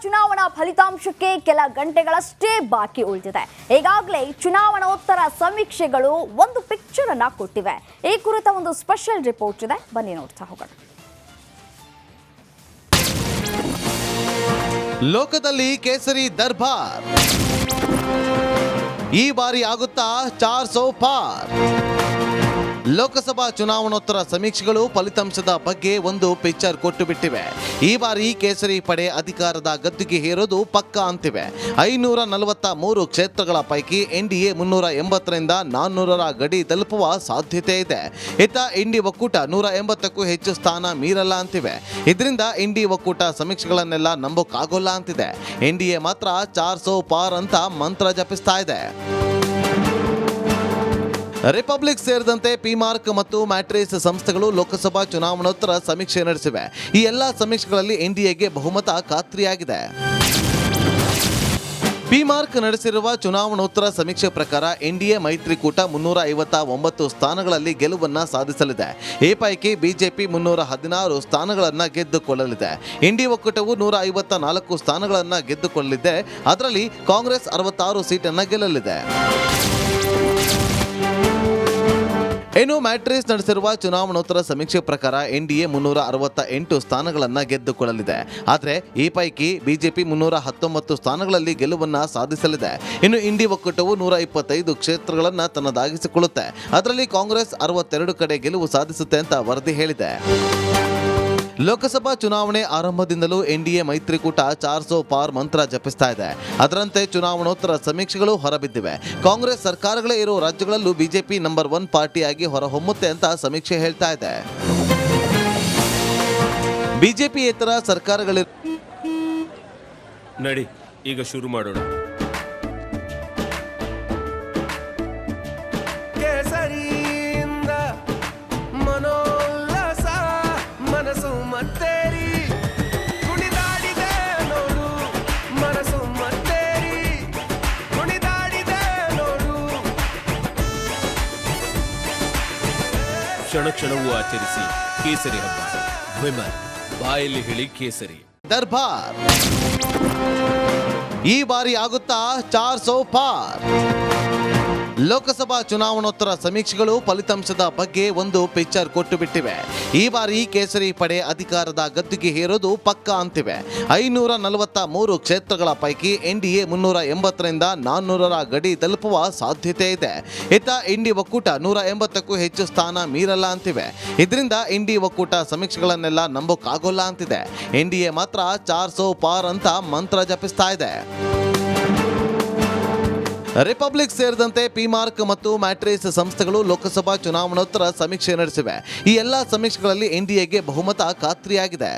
ಚುನಾವಣಾ ಫಲಿತಾಂಶಕ್ಕೆ ಕೆಲ ಗಂಟೆಗಳಷ್ಟೇ ಬಾಕಿ ಉಳಿದಿದೆ. ಈಗಾಗಲೇ ಚುನಾವಣೋತ್ತರ ಸಮೀಕ್ಷೆಗಳು ಒಂದು ಪಿಕ್ಚರ್ ಅನ್ನ ಕೊಟ್ಟಿವೆ. ಈ ಕುರಿತ ಒಂದು ಸ್ಪೆಷಲ್ ರಿಪೋರ್ಟ್ ಇದೆ, ಬನ್ನಿ ನೋಡ್ತಾ ಹೋಗೋಣ. ಲೋಕದಲ್ಲಿ ಕೇಸರಿ ದರ್ಬಾರ್ ಈ ಬಾರಿ ಆಗುತ್ತಾ 400 ಪಾರ್. ಲೋಕಸಭಾ ಚುನಾವಣೋತ್ತರ ಸಮೀಕ್ಷೆಗಳು ಫಲಿತಾಂಶದ ಬಗ್ಗೆ ಒಂದು ಪಿಕ್ಚರ್ ಕೊಟ್ಟು ಬಿಟ್ಟಿವೆ. ಈ ಬಾರಿ ಕೇಸರಿ ಪಡೆ ಅಧಿಕಾರದ ಗದ್ದುಗೆ ಹೇರೋದು ಪಕ್ಕಾ ಅಂತಿವೆ. 543 ಕ್ಷೇತ್ರಗಳ ಪೈಕಿ ಎನ್ಡಿಎ 380ರಿಂದ 400ರ ಗಡಿ ತಲುಪುವ ಸಾಧ್ಯತೆ ಇದೆ. ಇತ್ತ ಇಂಡಿ ಒಕ್ಕೂಟ 180ಕ್ಕೂ ಹೆಚ್ಚು ಸ್ಥಾನ ಮೀರಲ್ಲ ಅಂತಿವೆ. ಇದರಿಂದ ಇಂಡಿ ಒಕ್ಕೂಟ ಸಮೀಕ್ಷೆಗಳನ್ನೆಲ್ಲ ನಂಬೋಕ್ಕಾಗೋಲ್ಲ ಅಂತಿದೆ. ಎನ್ಡಿಎ ಮಾತ್ರ 400 ಪಾರ್ ಅಂತ ಮಂತ್ರ ಜಪಿಸ್ತಾ ಇದೆ. ರಿಪಬ್ಲಿಕ್ ಸೇರಿದಂತೆ ಪಿಮಾರ್ಕ್ ಮತ್ತು ಮ್ಯಾಟ್ರಿಸ್ ಸಂಸ್ಥೆಗಳು ಲೋಕಸಭಾ ಚುನಾವಣೋತ್ತರ ಸಮೀಕ್ಷೆ ನಡೆಸಿವೆ. ಈ ಎಲ್ಲ ಸಮೀಕ್ಷೆಗಳಲ್ಲಿ ಎನ್ಡಿಎಗೆ ಬಹುಮತ ಖಾತ್ರಿಯಾಗಿದೆ. ಪಿಮಾರ್ಕ್ ನಡೆಸಿರುವ ಚುನಾವಣೋತ್ತರ ಸಮೀಕ್ಷೆ ಪ್ರಕಾರ ಎನ್ಡಿಎ ಮೈತ್ರಿಕೂಟ 359 ಸ್ಥಾನಗಳಲ್ಲಿ ಗೆಲುವನ್ನ ಸಾಧಿಸಲಿದೆ. ಈ ಪೈಕಿ ಬಿಜೆಪಿ 316 ಸ್ಥಾನಗಳನ್ನು ಗೆದ್ದುಕೊಳ್ಳಲಿದೆ. ಇಂಡಿ ಒಕ್ಕೂಟವು 154 ಸ್ಥಾನಗಳನ್ನು ಗೆದ್ದುಕೊಳ್ಳಲಿದೆ. ಅದರಲ್ಲಿ ಕಾಂಗ್ರೆಸ್ 66 ಸೀಟನ್ನು ಗೆಲ್ಲಲಿದೆ. ಇನ್ನು ಮ್ಯಾಟ್ರಿಸ್ ನಡೆಸಿರುವ ಚುನಾವಣೋತ್ತರ ಸಮೀಕ್ಷೆ ಪ್ರಕಾರ ಎನ್ಡಿಎ 368 ಸ್ಥಾನಗಳನ್ನು ಗೆದ್ದುಕೊಳ್ಳಲಿದೆ. ಆದರೆ ಈ ಪೈಕಿ ಬಿಜೆಪಿ 319 ಸ್ಥಾನಗಳಲ್ಲಿ ಗೆಲುವನ್ನು ಸಾಧಿಸಲಿದೆ. ಇನ್ನು ಇಂಡಿ ಒಕ್ಕೂಟವು 125 ಕ್ಷೇತ್ರಗಳನ್ನು ತನ್ನದಾಗಿಸಿಕೊಳ್ಳುತ್ತೆ. ಅದರಲ್ಲಿ ಕಾಂಗ್ರೆಸ್ 62 ಕಡೆ ಗೆಲುವು ಸಾಧಿಸುತ್ತೆ ಅಂತ ವರದಿ ಹೇಳಿದೆ. ಲೋಕಸಭಾ ಚುನಾವಣೆ ಆರಂಭದಿಂದಲೂ ಎನ್ಡಿಎ ಮೈತ್ರಿಕೂಟ 400 ಪಾರ್ ಮಂತ್ರ ಜಪಿಸ್ತಾ ಇದೆ. ಅದರಂತೆ ಚುನಾವಣೋತ್ತರ ಸಮೀಕ್ಷೆಗಳು ಹೊರಬಿದ್ದಿವೆ. ಕಾಂಗ್ರೆಸ್ ಸರ್ಕಾರಗಳೇ ಇರೋ ರಾಜ್ಯಗಳಲ್ಲೂ ಬಿಜೆಪಿ ನಂಬರ್ 1 ಪಾರ್ಟಿಯಾಗಿ ಹೊರಹೊಮ್ಮುತ್ತೆ ಅಂತ ಸಮೀಕ್ಷೆ ಹೇಳ್ತಾ ಇದೆ. ಬಿಜೆಪಿಯೇತರ ಸರ್ಕಾರಗಳ ನಡಿ ಈಗ ಶುರು ಮಾಡೋಣ. ಕ್ಷಣ ಕ್ಷಣವೂ ಆಚರಿಸಿ ಕೇಸರಿ ಹಬ್ಬ. ವಿಮಲ್ ಬಾಯಲ್ಲಿ ಹೇಳಿ ಕೇಸರಿ ದರ್ಬಾರ್ ಈ ಬಾರಿ ಆಗುತ್ತಾ 400 ಪಾರ್. ಲೋಕಸಭಾ ಚುನಾವಣೋತ್ತರ ಸಮೀಕ್ಷೆಗಳು ಫಲಿತಾಂಶದ ಬಗ್ಗೆ ಒಂದು ಪಿಕ್ಚರ್ ಕೊಟ್ಟು ಬಿಟ್ಟಿವೆ. ಈ ಬಾರಿ ಕೇಸರಿ ಪಡೆ ಅಧಿಕಾರದ ಗದ್ದುಗೆ ಹೇರೋದು ಪಕ್ಕಾ ಅಂತಿವೆ. 543 ಕ್ಷೇತ್ರಗಳ ಪೈಕಿ ಎನ್ಡಿಎ 380ರಿಂದ 400ರ ಗಡಿ ತಲುಪುವ ಸಾಧ್ಯತೆ ಇದೆ. ಇತ್ತ ಇಂಡಿ ಒಕ್ಕೂಟ 180ಕ್ಕೂ ಹೆಚ್ಚು ಸ್ಥಾನ ಮೀರಲ್ಲ ಅಂತಿವೆ. ಇದರಿಂದ ಇಂಡಿ ಒಕ್ಕೂಟ ಸಮೀಕ್ಷೆಗಳನ್ನೆಲ್ಲ ನಂಬೋಕ್ಕಾಗೋಲ್ಲ ಅಂತಿದೆ. ಎನ್ಡಿಎ ಮಾತ್ರ 400 ಪಾರ್ ಅಂತ ಮಂತ್ರ ಜಪಿಸ್ತಾ ಇದೆ. ರಿಪಬ್ಲಿಕ್ ಸೇರಿದಂತೆ ಪಿಮಾರ್ಕ್ ಮತ್ತು ಮ್ಯಾಟ್ರಿಸ್ ಸಂಸ್ಥೆಗಳು ಲೋಕಸಭಾ ಚುನಾವಣೋತ್ತರ ಸಮೀಕ್ಷೆ ನಡೆಸಿವೆ. ಈ ಎಲ್ಲ ಸಮೀಕ್ಷೆಗಳಲ್ಲಿ ಎನ್ಡಿಎಗೆ ಬಹುಮತ ಖಾತ್ರಿಯಾಗಿದೆ.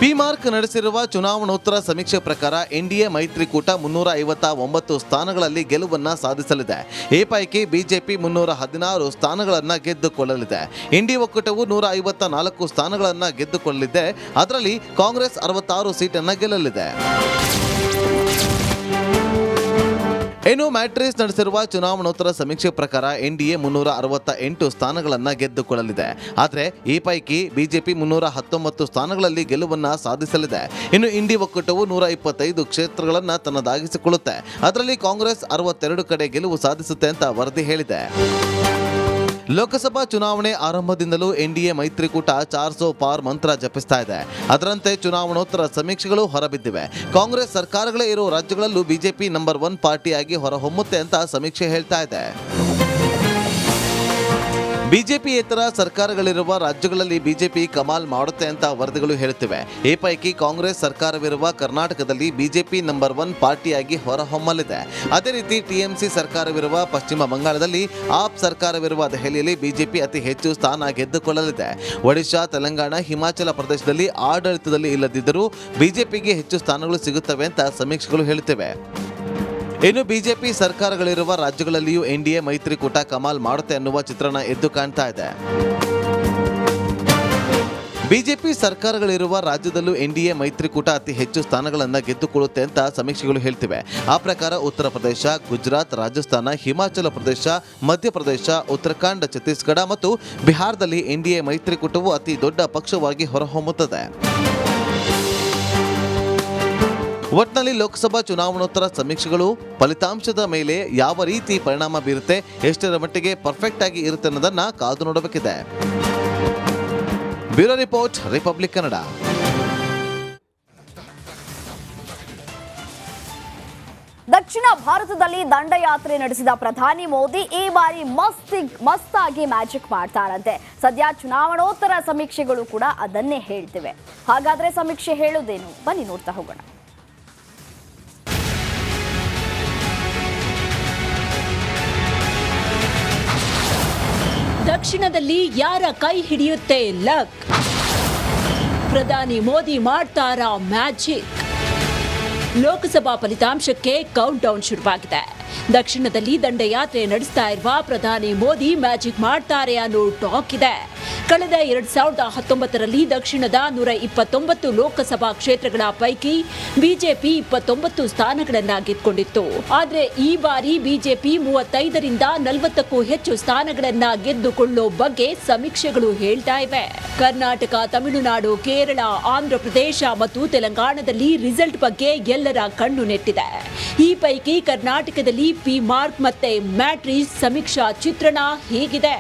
ಪಿಮಾರ್ಕ್ ನಡೆಸಿರುವ ಚುನಾವಣೋತ್ತರ ಸಮೀಕ್ಷೆ ಪ್ರಕಾರ ಎನ್ಡಿಎ ಮೈತ್ರಿಕೂಟ 359 ಸ್ಥಾನಗಳಲ್ಲಿ ಗೆಲುವನ್ನ ಸಾಧಿಸಲಿದೆ. ಈ ಪೈಕಿ ಬಿಜೆಪಿ 316 ಸ್ಥಾನಗಳನ್ನು ಗೆದ್ದುಕೊಳ್ಳಲಿದೆ. ಇಂಡಿ ಒಕ್ಕೂಟವು 154 ಸ್ಥಾನಗಳನ್ನು ಗೆದ್ದುಕೊಳ್ಳಲಿದೆ. ಅದರಲ್ಲಿ ಕಾಂಗ್ರೆಸ್ 66 ಸೀಟನ್ನು ಗೆಲ್ಲಲಿದೆ. ಇನ್ನು ಮ್ಯಾಟ್ರಿಸ್ ನಡೆಸಿರುವ ಚುನಾವಣೋತ್ತರ ಸಮೀಕ್ಷೆ ಪ್ರಕಾರ ಎನ್ಡಿಎ 368 ಸ್ಥಾನಗಳನ್ನು ಗೆದ್ದುಕೊಳ್ಳಲಿದೆ. ಆದರೆ ಈ ಪೈಕಿ ಬಿಜೆಪಿ 319 ಸ್ಥಾನಗಳಲ್ಲಿ ಗೆಲುವನ್ನು ಸಾಧಿಸಲಿದೆ. ಇನ್ನು ಇಂಡಿ ಒಕ್ಕೂಟವು 125 ಕ್ಷೇತ್ರಗಳನ್ನು ತನ್ನದಾಗಿಸಿಕೊಳ್ಳುತ್ತೆ. ಅದರಲ್ಲಿ ಕಾಂಗ್ರೆಸ್ 62 ಕಡೆ ಗೆಲುವು ಸಾಧಿಸುತ್ತೆ ಅಂತ ವರದಿ ಹೇಳಿದೆ. ಲೋಕಸಭಾ ಚುನಾವಣೆ ಆರಂಭದಿಂದಲೂ ಎನ್ಡಿಎ ಮೈತ್ರಿಕೂಟ 400 ಪಾರ್ ಮಂತ್ರ ಜಪಿಸ್ತಾ ಇದೆ. ಅದರಂತೆ ಚುನಾವಣೋತ್ತರ ಸಮೀಕ್ಷೆಗಳು ಹೊರಬಿದ್ದಿವೆ. ಕಾಂಗ್ರೆಸ್ ಸರ್ಕಾರಗಳೇ ಇರೋ ರಾಜ್ಯಗಳಲ್ಲೂ ಬಿಜೆಪಿ ನಂಬರ್ 1 ಪಾರ್ಟಿಯಾಗಿ ಹೊರಹೊಮ್ಮುತ್ತೆ ಅಂತ ಸಮೀಕ್ಷೆ ಹೇಳ್ತಾ ಇದೆ. ಬಿಜೆಪಿಯೇತರ ಸರ್ಕಾರಗಳಿರುವ ರಾಜ್ಯಗಳಲ್ಲಿ ಬಿಜೆಪಿ ಕಮಾಲ್ ಮಾಡುತ್ತೆ ಅಂತ ವರದಿಗಳು ಹೇಳುತ್ತಿವೆ. ಈ ಪೈಕಿ ಕಾಂಗ್ರೆಸ್ ಸರ್ಕಾರವಿರುವ ಕರ್ನಾಟಕದಲ್ಲಿ ಬಿಜೆಪಿ ನಂಬರ್ 1 ಪಾರ್ಟಿಯಾಗಿ ಹೊರಹೊಮ್ಮಲಿದೆ. ಅದೇ ರೀತಿ ಟಿಎಂಸಿ ಸರ್ಕಾರವಿರುವ ಪಶ್ಚಿಮ ಬಂಗಾಳದಲ್ಲಿ, ಆಪ್ ಸರ್ಕಾರವಿರುವ ದೆಹಲಿಯಲ್ಲಿ ಬಿಜೆಪಿ ಅತಿ ಹೆಚ್ಚು ಸ್ಥಾನ ಗೆದ್ದುಕೊಳ್ಳಲಿದೆ. ಒಡಿಶಾ, ತೆಲಂಗಾಣ, ಹಿಮಾಚಲ ಪ್ರದೇಶದಲ್ಲಿ ಆಡಳಿತದಲ್ಲಿ ಇಲ್ಲದಿದ್ದರೂ ಬಿಜೆಪಿಗೆ ಹೆಚ್ಚು ಸ್ಥಾನಗಳು ಸಿಗುತ್ತವೆ ಅಂತ ಸಮೀಕ್ಷೆಗಳು ಹೇಳುತ್ತಿವೆ. ಇನ್ನು ಬಿಜೆಪಿ ಸರ್ಕಾರಗಳಿರುವ ರಾಜ್ಯಗಳಲ್ಲಿಯೂ ಎನ್ಡಿಎ ಮೈತ್ರಿಕೂಟ ಕಮಾಲ್ ಮಾಡುತ್ತೆ ಅನ್ನುವ ಚಿತ್ರಣ ಎದ್ದು ಕಾಣ್ತಾ ಇದೆ. ಬಿಜೆಪಿ ಸರ್ಕಾರಗಳಿರುವ ರಾಜ್ಯದಲ್ಲೂ ಎನ್ಡಿಎ ಮೈತ್ರಿಕೂಟ ಅತಿ ಹೆಚ್ಚು ಸ್ಥಾನಗಳನ್ನು ಗೆದ್ದುಕೊಳ್ಳುತ್ತೆ ಅಂತ ಸಮೀಕ್ಷೆಗಳು ಹೇಳ್ತಿವೆ. ಆ ಪ್ರಕಾರ ಉತ್ತರ ಪ್ರದೇಶ, ಗುಜರಾತ್, ರಾಜಸ್ಥಾನ, ಹಿಮಾಚಲ ಪ್ರದೇಶ, ಮಧ್ಯಪ್ರದೇಶ, ಉತ್ತರಾಖಂಡ್, ಛತ್ತೀಸ್ಗಢ ಮತ್ತು ಬಿಹಾರದಲ್ಲಿ ಎನ್ಡಿಎ ಮೈತ್ರಿಕೂಟವು ಅತಿ ದೊಡ್ಡ ಪಕ್ಷವಾಗಿ ಹೊರಹೊಮ್ಮುತ್ತದೆ. ಒಟ್ನಲ್ಲಿ ಲೋಕಸಭಾ ಚುನಾವಣೋತ್ತರ ಸಮೀಕ್ಷೆಗಳು ಫಲಿತಾಂಶದ ಮೇಲೆ ಯಾವ ರೀತಿ ಪರಿಣಾಮ ಬೀರುತ್ತೆ, ಎಷ್ಟರ ಮಟ್ಟಿಗೆ ಪರ್ಫೆಕ್ಟ್ ಆಗಿ ಇರುತ್ತೆ ಅನ್ನೋದನ್ನ ಕಾದು ನೋಡಬೇಕಿದೆ. Bureau report, republic Kannada. ದಕ್ಷಿಣ ಭಾರತದಲ್ಲಿ ದಂಡಯಾತ್ರೆ ನಡೆಸಿದ ಪ್ರಧಾನಿ ಮೋದಿ ಈ ಬಾರಿ ಮಸ್ತಾಗಿ ಮ್ಯಾಜಿಕ್ ಮಾಡ್ತಾರಂತೆ. ಸದ್ಯ ಚುನಾವಣೋತ್ತರ ಸಮೀಕ್ಷೆಗಳು ಕೂಡ ಅದನ್ನೇ ಹೇಳ್ತಿವೆ. ಹಾಗಾದ್ರೆ ಸಮೀಕ್ಷೆ ಹೇಳೋದೇನು, ಬನ್ನಿ ನೋಡ್ತಾ ಹೋಗೋಣ. ದಕ್ಷಿಣದಲ್ಲಿ ಯಾರ ಕೈ ಹಿಡಿಯುತ್ತೆ ಲಕ್? ಪ್ರಧಾನಿ ಮೋದಿ ಮಾಡ್ತಾರಾ ಮ್ಯಾಜಿಕ್? ಲೋಕಸಭಾ ಫಲಿತಾಂಶಕ್ಕೆ ಕೌಂಟ್ ಡೌನ್ ಶುರುವಾಗಿದೆ. ದಕ್ಷಿಣದಲ್ಲಿ ದಂಡಯಾತ್ರೆ ನಡೆಸ್ತಾ ಇರುವ ಪ್ರಧಾನಿ ಮೋದಿ ಮ್ಯಾಜಿಕ್ ಮಾಡ್ತಾರೆ ಅನ್ನೋ ಟಾಕ್ ಇದೆ. ಕಳೆದ 2019ರಲ್ಲಿ ದಕ್ಷಿಣದ 129 ಲೋಕಸಭಾ ಕ್ಷೇತ್ರಗಳ ಪೈಕಿ ಬಿಜೆಪಿ 29 ಸ್ಥಾನಗಳನ್ನ ಗೆದ್ದುಕೊಂಡಿತ್ತು. ಆದ್ರೆ ಈ ಬಾರಿ ಬಿಜೆಪಿ 35ರಿಂದ 40ಕ್ಕೂ ಹೆಚ್ಚು ಸ್ಥಾನಗಳನ್ನ ಗೆದ್ದುಕೊಳ್ಳೋ ಬಗ್ಗೆ ಸಮೀಕ್ಷೆಗಳು ಹೇಳ್ತಾ ಇವೆ. ಕರ್ನಾಟಕ, ತಮಿಳುನಾಡು, ಕೇರಳ, ಆಂಧ್ರಪ್ರದೇಶ ಮತ್ತು ತೆಲಂಗಾಣದಲ್ಲಿ ರಿಸಲ್ಟ್ ಬಗ್ಗೆ ಎಲ್ಲರ ಕಣ್ಣು ನೆಟ್ಟಿದೆ. ಈ ಪೈಕಿ ಕರ್ನಾಟಕದಲ್ಲಿ ಪಿ ಮಾರ್ಕ್ ಮತ್ತೆ ಮ್ಯಾಟ್ರಿಕ್ಸ್ ಸಮೀಕ್ಷಾ ಚಿತ್ರಣ ಹೀಗಿದೆ.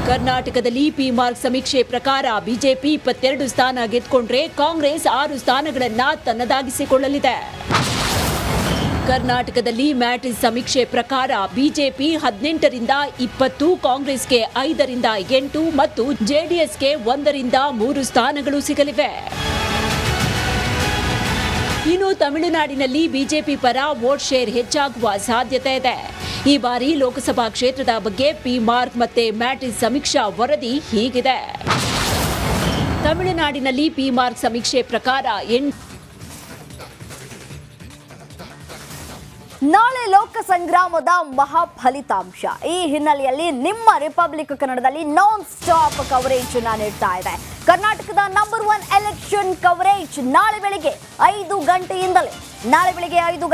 ಕರ್ನಾಟಕದಲ್ಲಿ ಪಿ ಮಾರ್ಕ್ ಸಮೀಕ್ಷೆ ಪ್ರಕಾರ ಬಿಜೆಪಿ 22 ಸ್ಥಾನ ಗೆದ್ದುಕೊಂಡ್ರೆ ಕಾಂಗ್ರೆಸ್ 6 ಸ್ಥಾನಗಳನ್ನ ತನ್ನದಾಗಿಸಿಕೊಳ್ಳಲಿದೆ. ಕರ್ನಾಟಕದಲ್ಲಿ ಮ್ಯಾಟ್ರಿಕ್ಸ್ ಸಮೀಕ್ಷೆ ಪ್ರಕಾರ ಬಿಜೆಪಿ 18ರಿಂದ 20, ಕಾಂಗ್ರೆಸ್ಗೆ 5ರಿಂದ 8 ಮತ್ತು ಜೆಡಿಎಸ್ಗೆ 1ರಿಂದ 3 ಸ್ಥಾನಗಳು ಸಿಗಲಿವೆ. ಇನ್ನು ತಮಿಳುನಾಡಿನಲ್ಲಿ ಬಿಜೆಪಿ ಪರ ವೋಟ್ ಶೇರ್ ಹೆಚ್ಚಾಗುವ ಸಾಧ್ಯತೆ ಇದೆ. ಈ ಬಾರಿ ಲೋಕಸಭಾ ಕ್ಷೇತ್ರದ ಬಗ್ಗೆ ಪಿ ಮಾರ್ಕ್ ಮತ್ತೆ ಮ್ಯಾಟ್ರಿಕ್ಸ್ ಸಮೀಕ್ಷಾ ವರದಿ ಹೀಗಿದೆ. ತಮಿಳುನಾಡಿನಲ್ಲಿ ಪಿ ಮಾರ್ಕ್ ಸಮೀಕ್ಷೆ ಪ್ರಕಾರ ನಾಳೆ ಲೋಕ ಸಂಗ್ರಾಮದ ಮಹಾ ಫಲಿತಾಂಶ. ಈ ಹಿನ್ನೆಲೆಯಲ್ಲಿ ನಿಮ್ಮ ರಿಪಬ್ಲಿಕ್ ಕನ್ನಡದಲ್ಲಿ ನಾನ್ ಸ್ಟಾಪ್ ಕವರೇಜ್ ನೀಡ್ತಾ ಇದೆ. ಕರ್ನಾಟಕದ ನಂಬರ್ 1 ಎಲೆಕ್ಷನ್ ಕವರೇಜ್ ನಾಳೆ ಬೆಳಿಗ್ಗೆ 5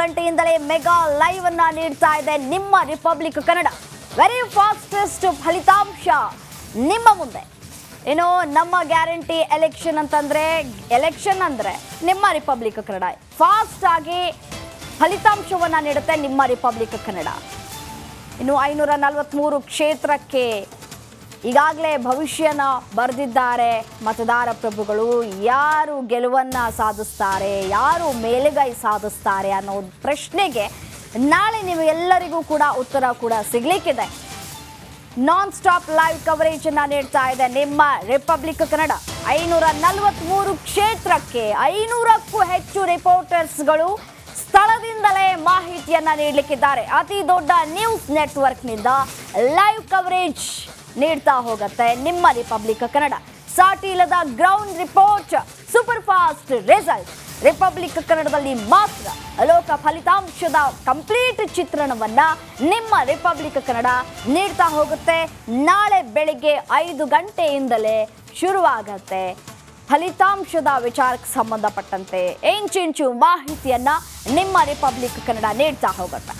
ಗಂಟೆಯಿಂದಲೇ ಮೆಗಾ ಲೈವ್ ಅನ್ನ ನೀಡ್ತಾ ಇದೆ ನಿಮ್ಮ ರಿಪಬ್ಲಿಕ್ ಕನ್ನಡ. ವೆರಿ ಫಾಸ್ಟೆಸ್ಟ್ ಫಲಿತಾಂಶ ನಿಮ್ಮ ಮುಂದೆ. ಏನೋ ನಮ್ಮ ಗ್ಯಾರಂಟಿ ಎಲೆಕ್ಷನ್ ಅಂದ್ರೆ ನಿಮ್ಮ ರಿಪಬ್ಲಿಕ್ ಕನ್ನಡ ಫಾಸ್ಟ್ ಆಗಿ ಫಲಿತಾಂಶವನ್ನ ನೀಡುತ್ತೆ ನಿಮ್ಮ ರಿಪಬ್ಲಿಕ್ ಕನ್ನಡ. ಇನ್ನು 543 ಕ್ಷೇತ್ರಕ್ಕೆ ಈಗಾಗಲೇ ಭವಿಷ್ಯನ ಬರೆದಿದ್ದಾರೆ ಮತದಾರ ಪ್ರಭುಗಳು. ಯಾರು ಗೆಲುವನ್ನ ಸಾಧಿಸ್ತಾರೆ, ಯಾರು ಮೇಲುಗೈ ಸಾಧಿಸ್ತಾರೆ ಅನ್ನೋ ಪ್ರಶ್ನೆಗೆ ನಾಳೆ ನಿಮಗೆಲ್ಲರಿಗೂ ಕೂಡ ಉತ್ತರ ಕೂಡ ಸಿಗ್ಲಿಕ್ಕಿದೆ. ನಾನ್ ಸ್ಟಾಪ್ ಲೈವ್ ಕವರೇಜ್ ಅನ್ನ ನೀಡ್ತಾ ಇದೆ ನಿಮ್ಮ ರಿಪಬ್ಲಿಕ್ ಕನ್ನಡ. 543 ಕ್ಷೇತ್ರಕ್ಕೆ 500ಕ್ಕೂ ಹೆಚ್ಚು ರಿಪೋರ್ಟರ್ಸ್ಗಳು ಸ್ಥಳದಿಂದಲೇ ಮಾಹಿತಿಯನ್ನ ನೀಡಲಿಕ್ಕಿದ್ದಾರೆ. ಅತಿ ದೊಡ್ಡ ನ್ಯೂಸ್ ನೆಟ್ವರ್ಕ್ನಿಂದ ಲೈವ್ ಕವರೇಜ್ ನೀಡ್ತಾ ಹೋಗುತ್ತೆ ನಿಮ್ಮ ರಿಪಬ್ಲಿಕ್ ಕನ್ನಡ. ಸಾಟಿ ಇಲ್ಲದ ground report, super fast result republic ಕನ್ನಡದಲ್ಲಿ ಮಾತ್ರ. ಲೋಕ ಫಲಿತಾಂಶದ ಕಂಪ್ಲೀಟ್ ಚಿತ್ರಣವನ್ನ ನಿಮ್ಮ ರಿಪಬ್ಲಿಕ್ ಕನ್ನಡ ನೀಡ್ತಾ ಹೋಗುತ್ತೆ. ನಾಳೆ ಬೆಳಿಗ್ಗೆ 5 ಗಂಟೆಯಿಂದಲೇ ಶುರುವಾಗತ್ತೆ ಫಲಿತಾಂಶದ ವಿಚಾರಕ್ಕೆ ಸಂಬಂಧಪಟ್ಟಂತೆ ಇಂಚಿಂಚು ಮಾಹಿತಿಯನ್ನ ನಿಮ್ಮ ರಿಪಬ್ಲಿಕ್ ಕನ್ನಡ ನೀಡ್ತಾ ಹೋಗುತ್ತೆ.